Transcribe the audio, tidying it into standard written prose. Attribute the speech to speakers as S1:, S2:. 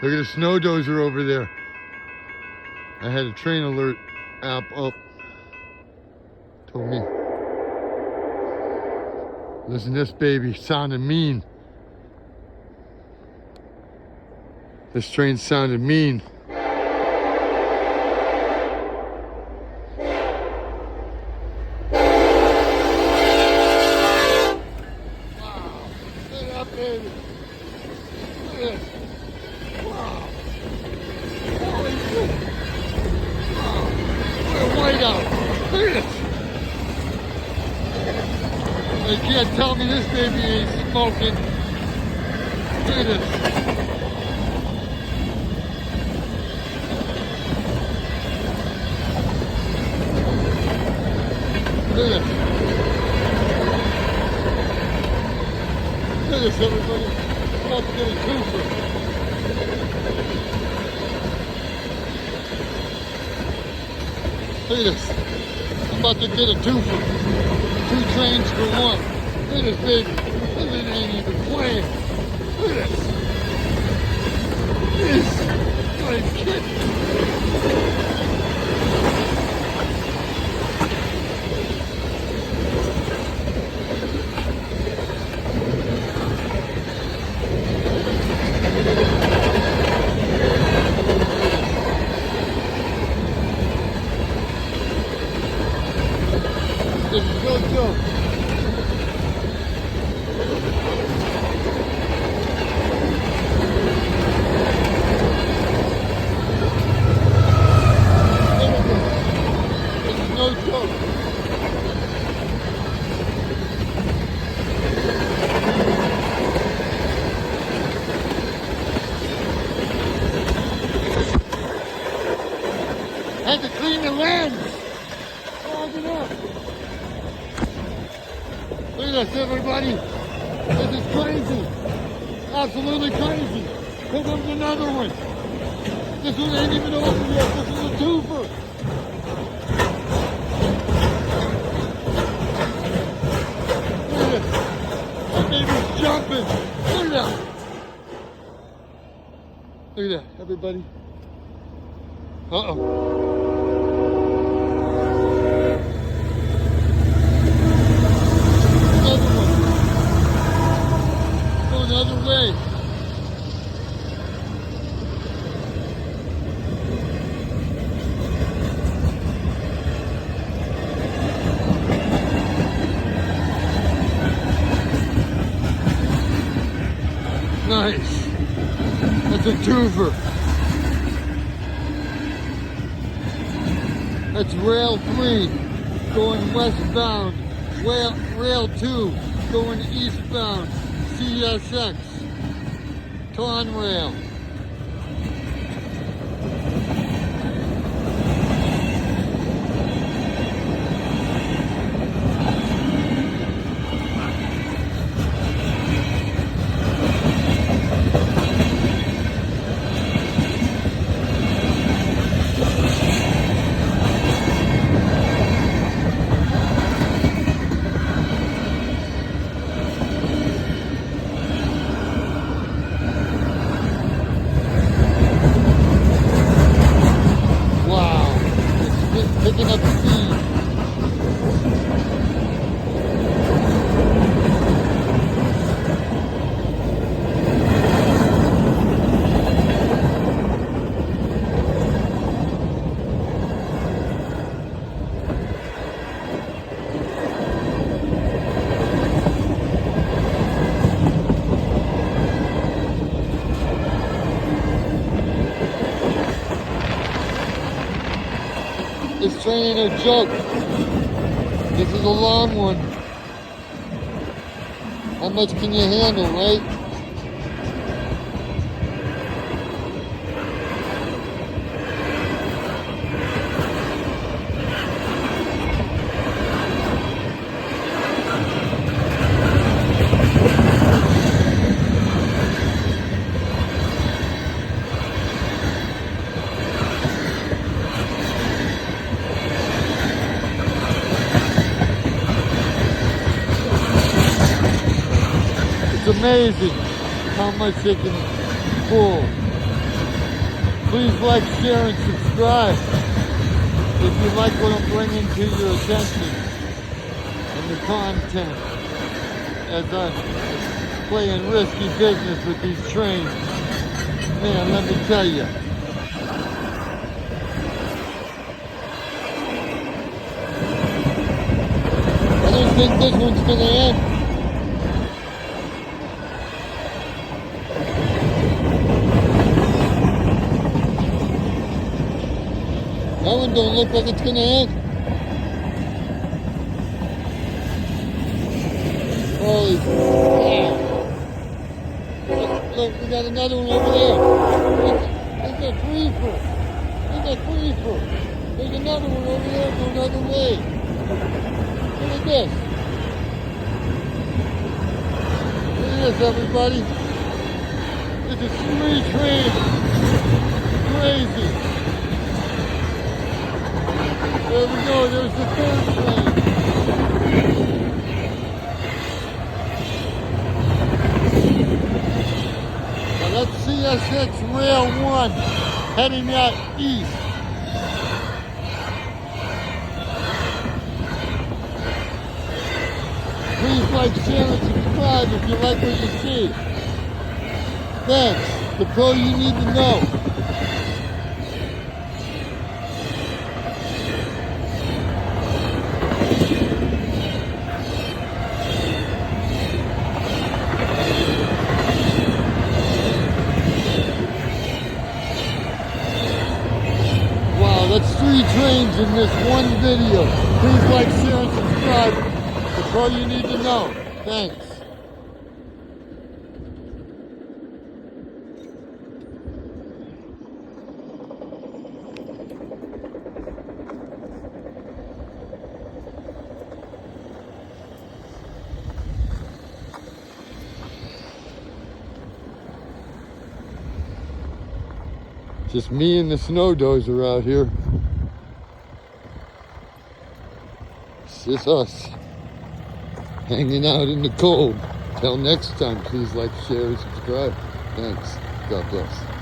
S1: Look at the snow dozer over there. I had a train alert app up. Told me. Listen to this baby sounding mean. This train sounded mean. Baby. Look at this. Wow. Holy shit. Wow. What a whiteout. Look at this. You can't tell me this baby ain't smoking. Look at this. Look at this. Look at this, everybody. I'm about to get a twofer. Look at this. I'm about to get a twofer. 2 trains for 1. Look at this, baby. This ain't even playing. Look at this. This. Are you kidding? This is no joke. This is no joke. Had to clean the lens. Clog it up. Look at this, everybody. This is crazy. Absolutely crazy. Here comes another one. This one ain't even open yet. This is a twofer. Look at this. That baby's jumping. Look at that. Look at that, everybody. Uh-oh. Another way. Nice. That's a twofer. That's rail 3 going westbound. Rail 2 going eastbound. CSX, Conrail. Picking up speed. This train ain't a joke. This is a long one. How much can you handle, right? It's amazing how much they can pull. Please like, share, and subscribe if you like what I'm bringing to your attention and the content as I'm playing risky business with these trains. Man, let me tell you. I don't think this one's gonna end. That one don't look like it's gonna end. Holy cow. Look, we got another one over there. There's a creeper. There's a creeper. There's another one over there going another way. Look at this. Look at this, everybody. This is 3 trains. Crazy. There we go. There's the 3rd train. Now that's CSX Rail 1 heading out east. Please like, share, and subscribe if you like what you see. Thanks. The pro you need to know. Wow, that's 3 trains in this one video. Please like, share, and subscribe. That's all you need to know. Thanks. Just me and the snow dozer out here. It's just us. Hanging out in the cold. Till next time, please like, share, and subscribe. Thanks. God bless.